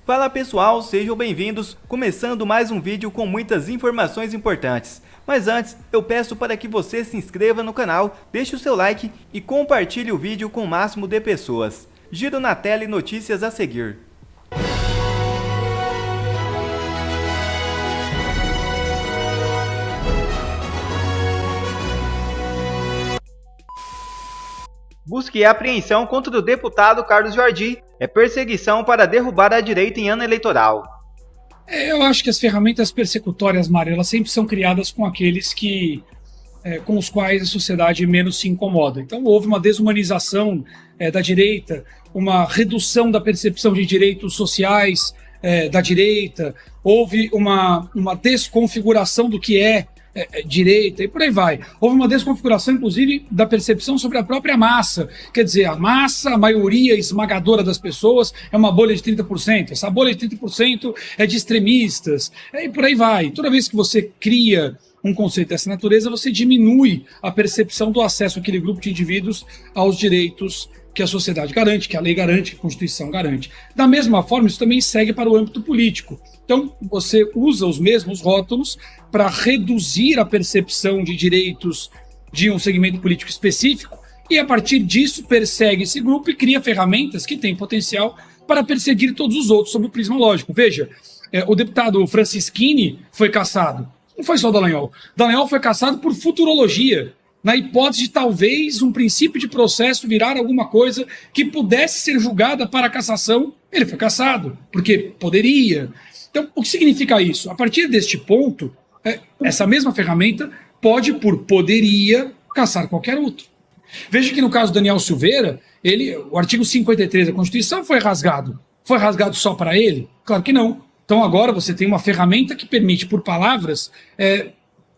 Fala pessoal, sejam bem-vindos, começando mais um vídeo com muitas informações importantes. Mas antes, eu peço para que você se inscreva no canal, deixe o seu like e compartilhe o vídeo com o máximo de pessoas. Giro na tela e notícias a seguir. Busca e apreensão contra o deputado Carlos Jordi é perseguição para derrubar a direita em ano eleitoral. Eu acho que as ferramentas persecutórias, Mário, elas sempre são criadas com aqueles com os quais a sociedade menos se incomoda. Então houve uma desumanização da direita, uma redução da percepção de direitos sociais da direita, houve uma desconfiguração do que é direita e por aí vai. Houve uma desconfiguração, inclusive, da percepção sobre a própria massa. Quer dizer, a massa, a maioria esmagadora das pessoas é uma bolha de 30%. Essa bolha de 30% é de extremistas. E por aí vai. Toda vez que você cria um conceito dessa natureza, você diminui a percepção do acesso àquele grupo de indivíduos aos direitos que a sociedade garante, que a lei garante, que a Constituição garante. Da mesma forma, isso também segue para o âmbito político. Então, você usa os mesmos rótulos para reduzir a percepção de direitos de um segmento político específico e, a partir disso, persegue esse grupo e cria ferramentas que têm potencial para perseguir todos os outros sob o prisma lógico. Veja, o deputado Francisquini foi cassado. Não foi só o Dallagnol. Dallagnol foi cassado por futurologia, na hipótese de talvez um princípio de processo virar alguma coisa que pudesse ser julgada para cassação. Ele foi cassado, porque poderia. Então, o que significa isso? A partir deste ponto, essa mesma ferramenta pode, por poderia, cassar qualquer outro. Veja que no caso do Daniel Silveira, o artigo 53 da Constituição foi rasgado. Foi rasgado só para ele? Claro que não. Então agora você tem uma ferramenta que permite, por palavras,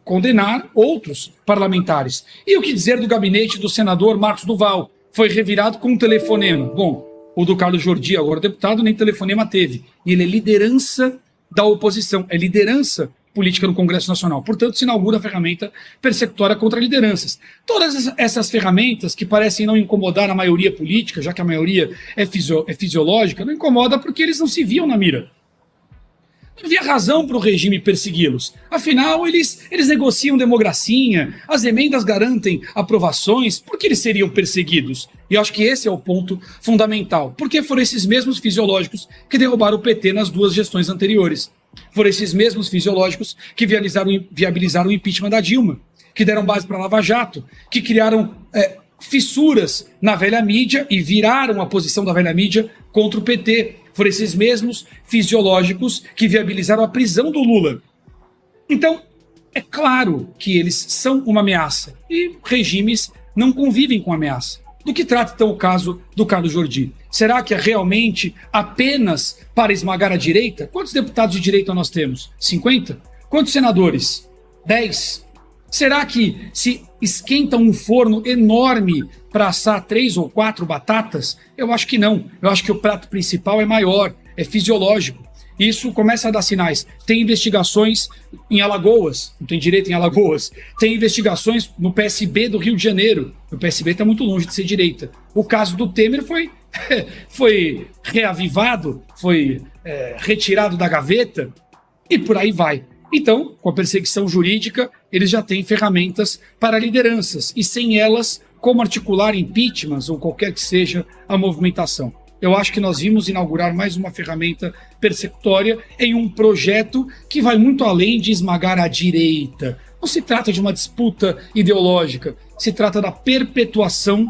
condenar outros parlamentares. E o que dizer do gabinete do senador Marcos Duval? Foi revirado com um telefonema. Bom, o do Carlos Jordi, agora deputado, nem telefonema teve. E ele é liderança da oposição, é liderança política no Congresso Nacional. Portanto, se inaugura a ferramenta persecutória contra lideranças. Todas essas ferramentas que parecem não incomodar a maioria política, já que a maioria é fisiológica, não incomoda porque eles não se viam na mira. Não havia razão para o regime persegui-los. Afinal, eles negociam democracia, as emendas garantem aprovações, por que eles seriam perseguidos? E eu acho que esse é o ponto fundamental. Porque foram esses mesmos fisiológicos que derrubaram o PT nas duas gestões anteriores. Foram esses mesmos fisiológicos que viabilizaram o impeachment da Dilma, que deram base para a Lava Jato, que criaram fissuras na velha mídia e viraram a posição da velha mídia contra o PT. Foram esses mesmos fisiológicos que viabilizaram a prisão do Lula. Então, é claro que eles são uma ameaça e regimes não convivem com ameaça. Do que trata então o caso do Carlos Jordi? Será que é realmente apenas para esmagar a direita? Quantos deputados de direita nós temos? 50? Quantos senadores? 10? Será que se esquenta um forno enorme para assar 3 ou 4 batatas? Eu acho que não. Eu acho que o prato principal é maior, é fisiológico. Isso começa a dar sinais. Tem investigações em Alagoas, não tem direito em Alagoas. Tem investigações no PSB do Rio de Janeiro. O PSB está muito longe de ser direita. O caso do Temer foi reavivado, foi retirado da gaveta e por aí vai. Então, com a perseguição jurídica, eles já têm ferramentas para lideranças e sem elas, como articular impeachments ou qualquer que seja a movimentação. Eu acho que nós vimos inaugurar mais uma ferramenta persecutória em um projeto que vai muito além de esmagar a direita. Não se trata de uma disputa ideológica, se trata da perpetuação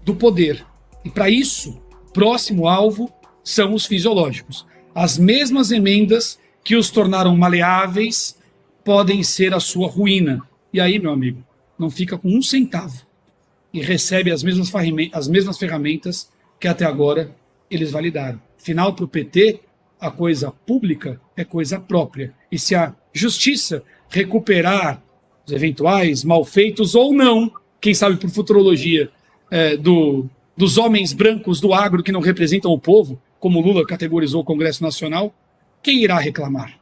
do poder. E para isso, o próximo alvo são os fisiológicos. As mesmas emendas que os tornaram maleáveis podem ser a sua ruína. E aí, meu amigo, não fica com um centavo e recebe as mesmas ferramentas que até agora eles validaram. Afinal, para o PT, a coisa pública é coisa própria. E se a justiça recuperar os eventuais malfeitos ou não, quem sabe por futurologia, dos homens brancos do agro que não representam o povo, como Lula categorizou o Congresso Nacional, quem irá reclamar?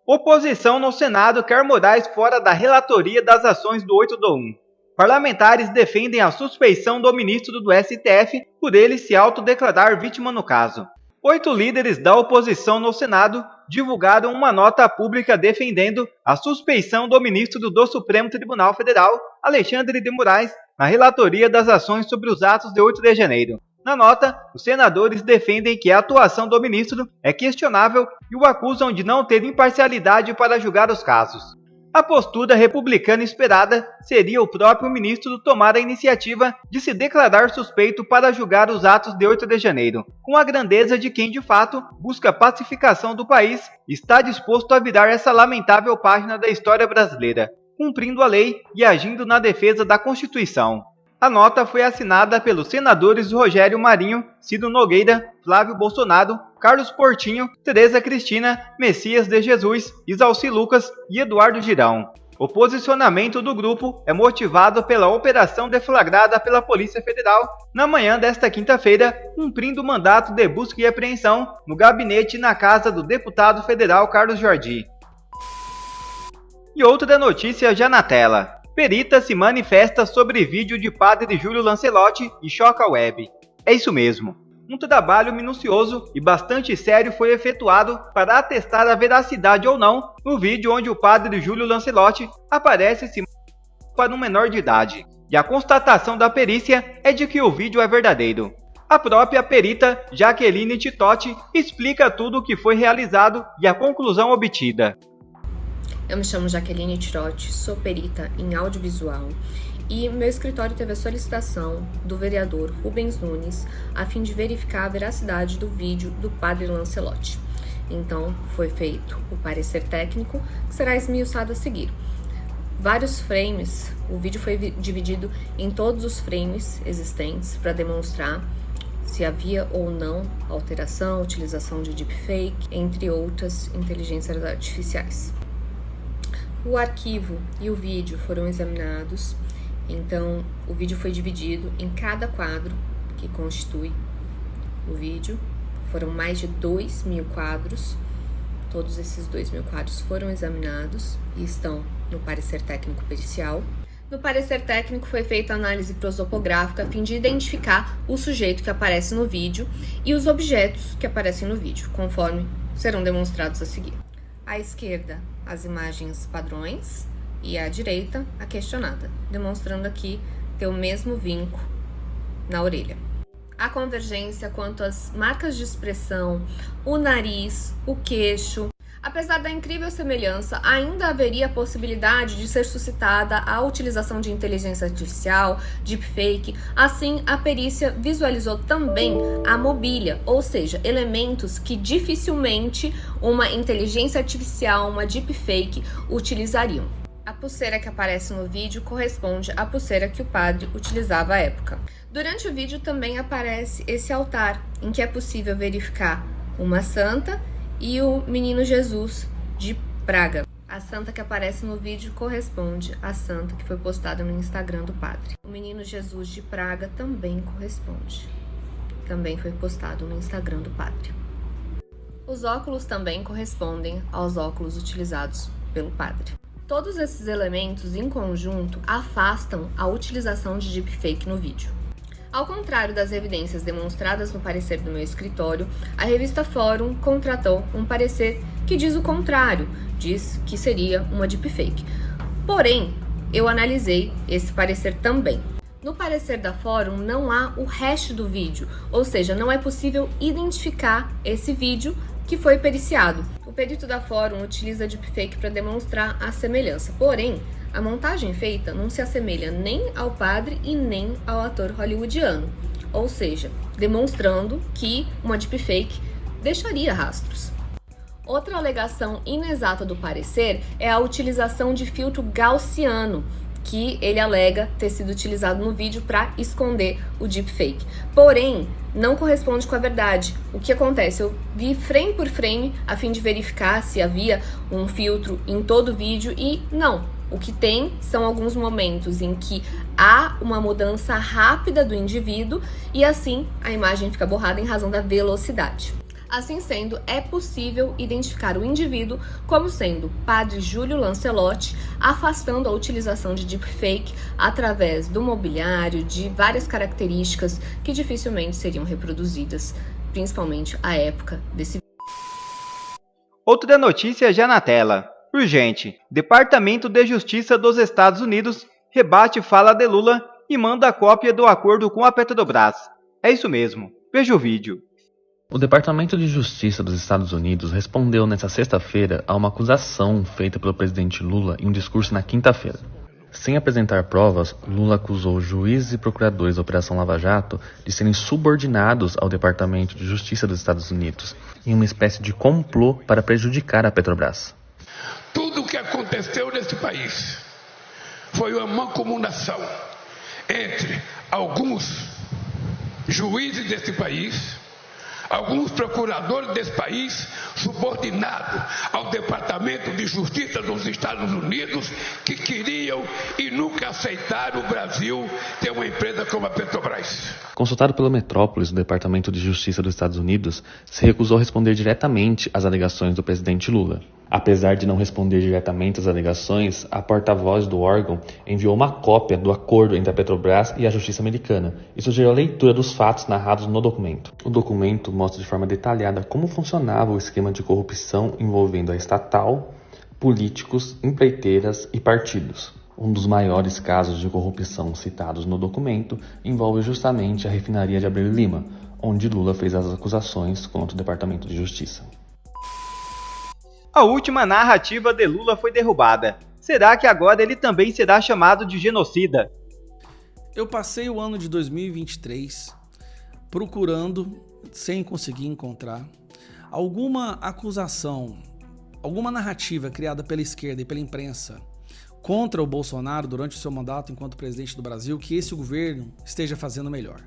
Oposição no Senado quer Moraes fora da relatoria das ações do 8/1. Parlamentares defendem a suspeição do ministro do STF por ele se autodeclarar vítima no caso. 8 líderes da oposição no Senado divulgaram uma nota pública defendendo a suspeição do ministro do Supremo Tribunal Federal, Alexandre de Moraes, na relatoria das ações sobre os atos de 8 de janeiro. Na nota, os senadores defendem que a atuação do ministro é questionável e o acusam de não ter imparcialidade para julgar os casos. A postura republicana esperada seria o próprio ministro tomar a iniciativa de se declarar suspeito para julgar os atos de 8 de janeiro, com a grandeza de quem de fato busca a pacificação do país e está disposto a virar essa lamentável página da história brasileira, cumprindo a lei e agindo na defesa da Constituição. A nota foi assinada pelos senadores Rogério Marinho, Ciro Nogueira, Flávio Bolsonaro, Carlos Portinho, Tereza Cristina, Messias de Jesus, Isalci Lucas e Eduardo Girão. O posicionamento do grupo é motivado pela operação deflagrada pela Polícia Federal na manhã desta quinta-feira, cumprindo o mandato de busca e apreensão no gabinete e na casa do deputado federal Carlos Jordi. E outra notícia já na tela. Perita se manifesta sobre vídeo de padre Júlio Lancelotti e choca a web. É isso mesmo. Um trabalho minucioso e bastante sério foi efetuado para atestar a veracidade ou não no vídeo onde o padre Júlio Lancelotti aparece se para um menor de idade. E a constatação da perícia é de que o vídeo é verdadeiro. A própria perita Jaqueline Titotti explica tudo o que foi realizado e a conclusão obtida. Eu me chamo Jaqueline Titotti, sou perita em audiovisual e meu escritório teve a solicitação do vereador Rubens Nunes a fim de verificar a veracidade do vídeo do padre Lancelotti. Então, foi feito o parecer técnico, que será esmiuçado a seguir. Vários frames, o vídeo foi dividido em todos os frames existentes para demonstrar se havia ou não alteração, utilização de deepfake, entre outras inteligências artificiais. O arquivo e o vídeo foram examinados, então o vídeo foi dividido em cada quadro que constitui o vídeo. Foram mais de 2.000 quadros, todos esses 2.000 quadros foram examinados e estão no parecer técnico pericial. No parecer técnico foi feita a análise prosopográfica a fim de identificar o sujeito que aparece no vídeo e os objetos que aparecem no vídeo, conforme serão demonstrados a seguir. À esquerda, as imagens padrões e à direita, a questionada, demonstrando aqui ter o mesmo vinco na orelha. A convergência quanto às marcas de expressão, o nariz, o queixo. Apesar da incrível semelhança, ainda haveria a possibilidade de ser suscitada a utilização de inteligência artificial, deepfake. Assim, a perícia visualizou também a mobília, ou seja, elementos que dificilmente uma inteligência artificial, uma deepfake, utilizariam. A pulseira que aparece no vídeo corresponde à pulseira que o padre utilizava à época. Durante o vídeo também aparece esse altar, em que é possível verificar uma santa e o menino Jesus de Praga. A santa que aparece no vídeo corresponde à santa que foi postada no Instagram do padre. O menino Jesus de Praga também corresponde. Também foi postado no Instagram do padre. Os óculos também correspondem aos óculos utilizados pelo padre. Todos esses elementos em conjunto afastam a utilização de deepfake no vídeo. Ao contrário das evidências demonstradas no parecer do meu escritório, a revista Fórum contratou um parecer que diz o contrário, diz que seria uma deepfake. Porém, eu analisei esse parecer também. No parecer da Fórum não há o hash do vídeo, ou seja, não é possível identificar esse vídeo que foi periciado. O perito da Fórum utiliza deepfake para demonstrar a semelhança, porém, a montagem feita não se assemelha nem ao padre e nem ao ator hollywoodiano, ou seja, demonstrando que uma deepfake deixaria rastros. Outra alegação inexata do parecer é a utilização de filtro gaussiano, que ele alega ter sido utilizado no vídeo para esconder o deepfake. Porém, não corresponde com a verdade. O que acontece? Eu vi frame por frame a fim de verificar se havia um filtro em todo o vídeo e não. O que tem são alguns momentos em que há uma mudança rápida do indivíduo e assim a imagem fica borrada em razão da velocidade. Assim sendo, é possível identificar o indivíduo como sendo padre Júlio Lancelotti, afastando a utilização de deepfake através do mobiliário, de várias características que dificilmente seriam reproduzidas principalmente a época desse. Outra notícia já na tela. Urgente. Departamento de Justiça dos Estados Unidos rebate fala de Lula e manda cópia do acordo com a Petrobras. É isso mesmo. Veja o vídeo. O Departamento de Justiça dos Estados Unidos respondeu nesta sexta-feira a uma acusação feita pelo presidente Lula em um discurso na quinta-feira. Sem apresentar provas, Lula acusou juízes e procuradores da Operação Lava Jato de serem subordinados ao Departamento de Justiça dos Estados Unidos em uma espécie de complô para prejudicar a Petrobras. Tudo o que aconteceu nesse país foi uma mancomunação entre alguns juízes desse país, alguns procuradores desse país, subordinados ao Departamento de Justiça dos Estados Unidos, que queriam e nunca aceitaram o Brasil ter uma empresa como a Petrobras. Consultado pela Metrópolis, o Departamento de Justiça dos Estados Unidos se recusou a responder diretamente às alegações do presidente Lula. Apesar de não responder diretamente às alegações, a porta-voz do órgão enviou uma cópia do acordo entre a Petrobras e a Justiça Americana e sugeriu a leitura dos fatos narrados no documento. O documento mostra de forma detalhada como funcionava o esquema de corrupção envolvendo a estatal, políticos, empreiteiras e partidos. Um dos maiores casos de corrupção citados no documento envolve justamente a refinaria de Abreu e Lima, onde Lula fez as acusações contra o Departamento de Justiça. A última narrativa de Lula foi derrubada. Será que agora ele também será chamado de genocida? Eu passei o ano de 2023 procurando, sem conseguir encontrar, alguma acusação, alguma narrativa criada pela esquerda e pela imprensa contra o Bolsonaro durante o seu mandato enquanto presidente do Brasil que esse governo esteja fazendo melhor.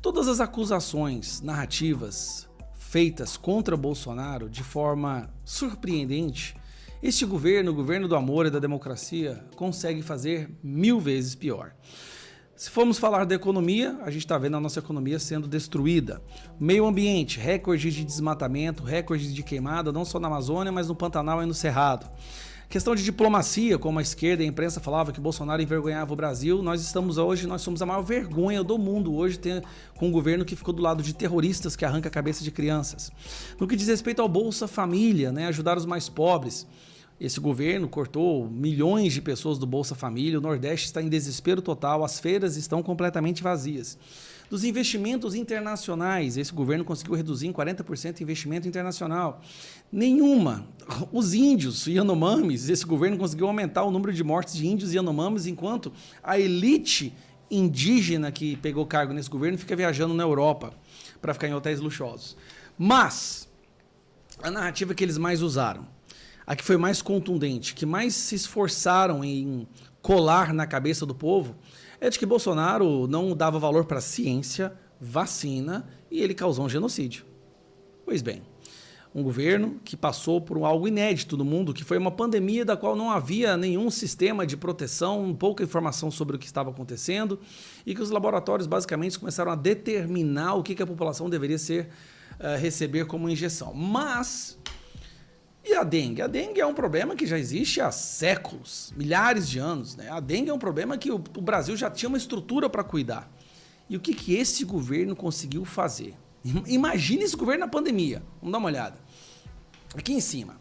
Todas as acusações narrativas feitas contra Bolsonaro de forma surpreendente, este governo, o governo do amor e da democracia, consegue fazer 1000 vezes pior. Se formos falar da economia, a gente está vendo a nossa economia sendo destruída. Meio ambiente, recordes de desmatamento, recordes de queimada, não só na Amazônia, mas no Pantanal e no Cerrado. Questão de diplomacia, como a esquerda e a imprensa falava que Bolsonaro envergonhava o Brasil, nós somos a maior vergonha do mundo hoje com um governo que ficou do lado de terroristas que arranca a cabeça de crianças. No que diz respeito ao Bolsa Família, ajudar os mais pobres, esse governo cortou milhões de pessoas do Bolsa Família, o Nordeste está em desespero total, as feiras estão completamente vazias. Dos investimentos internacionais, esse governo conseguiu reduzir em 40% o investimento internacional. Nenhuma. Os índios Yanomamis, esse governo conseguiu aumentar o número de mortes de índios Yanomamis, enquanto a elite indígena que pegou cargo nesse governo fica viajando na Europa para ficar em hotéis luxuosos. Mas a narrativa que eles mais usaram, a que foi mais contundente, que mais se esforçaram em colar na cabeça do povo, é de que Bolsonaro não dava valor para ciência, vacina e ele causou um genocídio. Pois bem, um governo que passou por algo inédito no mundo, que foi uma pandemia da qual não havia nenhum sistema de proteção, pouca informação sobre o que estava acontecendo e que os laboratórios basicamente começaram a determinar o que a população deveria receber como injeção. Mas... e a dengue? A dengue é um problema que já existe há séculos, milhares de anos. A dengue é um problema que o Brasil já tinha uma estrutura para cuidar. E o que esse governo conseguiu fazer? Imagine esse governo na pandemia. Vamos dar uma olhada. Aqui em cima.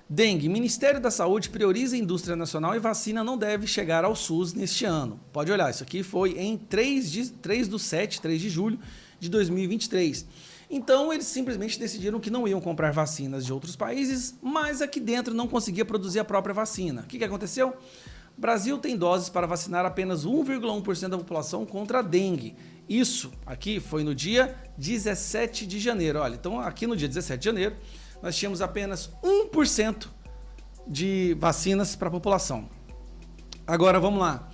Dengue. Ministério da Saúde prioriza a indústria nacional e vacina não deve chegar ao SUS neste ano. Pode olhar, isso aqui foi em 3 de julho de 2023. Então, eles simplesmente decidiram que não iam comprar vacinas de outros países, mas aqui dentro não conseguia produzir a própria vacina. O que aconteceu? O Brasil tem doses para vacinar apenas 1,1% da população contra a dengue. Isso aqui foi no dia 17 de janeiro. Olha, então aqui no dia 17 de janeiro, nós tínhamos apenas 1% de vacinas para a população. Agora, vamos lá.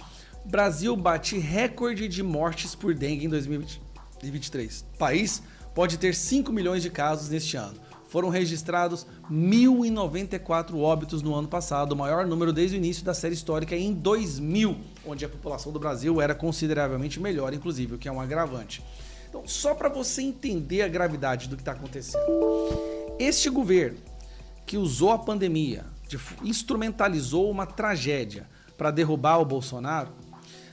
O Brasil bate recorde de mortes por dengue em 2023. O país pode ter 5 milhões de casos neste ano. Foram registrados 1.094 óbitos no ano passado, o maior número desde o início da série histórica em 2000, onde a população do Brasil era consideravelmente melhor, inclusive, o que é um agravante. Então, só para você entender a gravidade do que está acontecendo. Este governo que usou a pandemia, instrumentalizou uma tragédia para derrubar o Bolsonaro,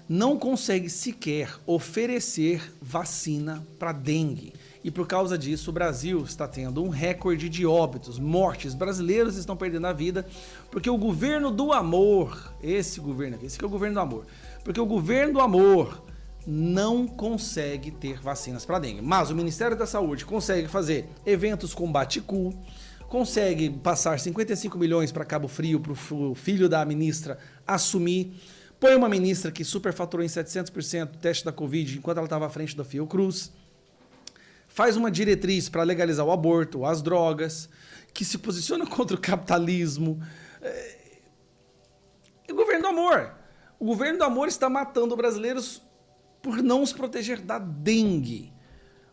não consegue sequer oferecer vacina para dengue. E por causa disso, o Brasil está tendo um recorde de óbitos, mortes. Brasileiros estão perdendo a vida porque o governo do amor, esse que é o governo do amor, porque o governo do amor não consegue ter vacinas para dengue. Mas o Ministério da Saúde consegue fazer eventos com bate-cu, consegue passar 55 milhões para Cabo Frio para o filho da ministra assumir. Põe uma ministra que superfaturou em 700% o teste da Covid enquanto ela estava à frente da Fiocruz. Faz uma diretriz para legalizar o aborto, as drogas, que se posiciona contra o capitalismo. O governo do amor. O governo do amor está matando brasileiros por não os proteger da dengue.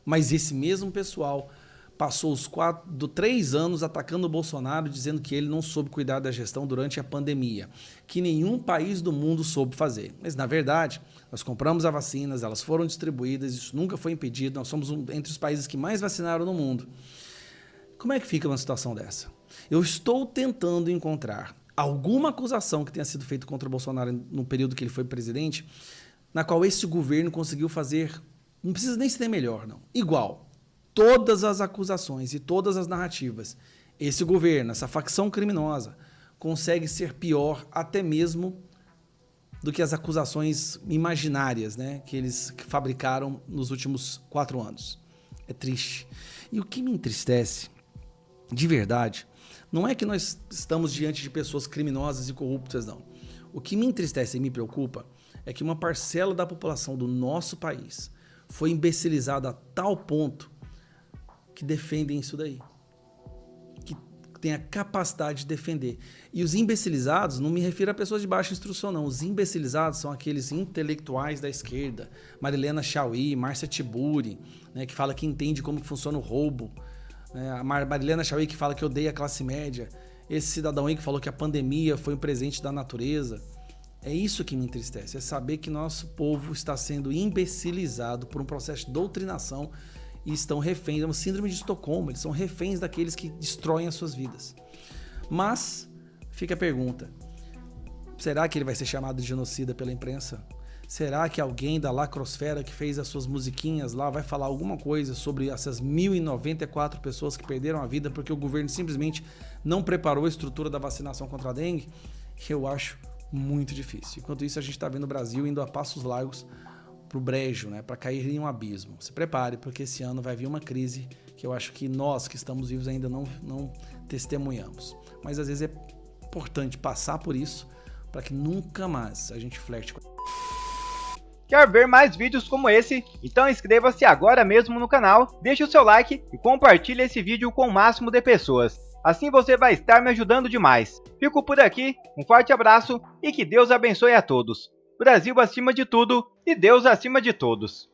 Mas esse mesmo pessoal passou os 3 anos atacando o Bolsonaro, dizendo que ele não soube cuidar da gestão durante a pandemia, que nenhum país do mundo soube fazer. Mas, na verdade, nós compramos as vacinas, elas foram distribuídas, isso nunca foi impedido, nós somos entre os países que mais vacinaram no mundo. Como é que fica uma situação dessa? Eu estou tentando encontrar alguma acusação que tenha sido feita contra o Bolsonaro no período que ele foi presidente, na qual esse governo conseguiu fazer, não precisa nem ser melhor, não, igual. Todas as acusações e todas as narrativas, esse governo, essa facção criminosa, consegue ser pior até mesmo do que as acusações imaginárias, né, que eles fabricaram nos últimos 4 anos. É triste. E o que me entristece, de verdade, não é que nós estamos diante de pessoas criminosas e corruptas, não. O que me entristece e me preocupa é que uma parcela da população do nosso país foi imbecilizada a tal ponto que defendem isso daí, que tem a capacidade de defender. E os imbecilizados, não me refiro a pessoas de baixa instrução, não. Os imbecilizados são aqueles intelectuais da esquerda, Marilena Chaui, Márcia Tiburi, né, que fala que entende como funciona o roubo, né, a Marilena Chaui que fala que odeia a classe média, esse cidadão aí que falou que a pandemia foi um presente da natureza. É isso que me entristece, é saber que nosso povo está sendo imbecilizado por um processo de doutrinação e estão reféns, é uma síndrome de Estocolmo, eles são reféns daqueles que destroem as suas vidas. Mas fica a pergunta, será que ele vai ser chamado de genocida pela imprensa? Será que alguém da lacrosfera que fez as suas musiquinhas lá vai falar alguma coisa sobre essas 1.094 pessoas que perderam a vida porque o governo simplesmente não preparou a estrutura da vacinação contra a dengue? Eu acho muito difícil. Enquanto isso, a gente está vendo o Brasil indo a passos largos para o brejo, né, para cair em um abismo. Se prepare, porque esse ano vai vir uma crise que eu acho que nós que estamos vivos ainda não testemunhamos. Mas às vezes é importante passar por isso para que nunca mais a gente flerte com... Quer ver mais vídeos como esse? Então inscreva-se agora mesmo no canal, deixe o seu like e compartilhe esse vídeo com o máximo de pessoas. Assim você vai estar me ajudando demais. Fico por aqui, um forte abraço e que Deus abençoe a todos. Brasil acima de tudo e Deus acima de todos.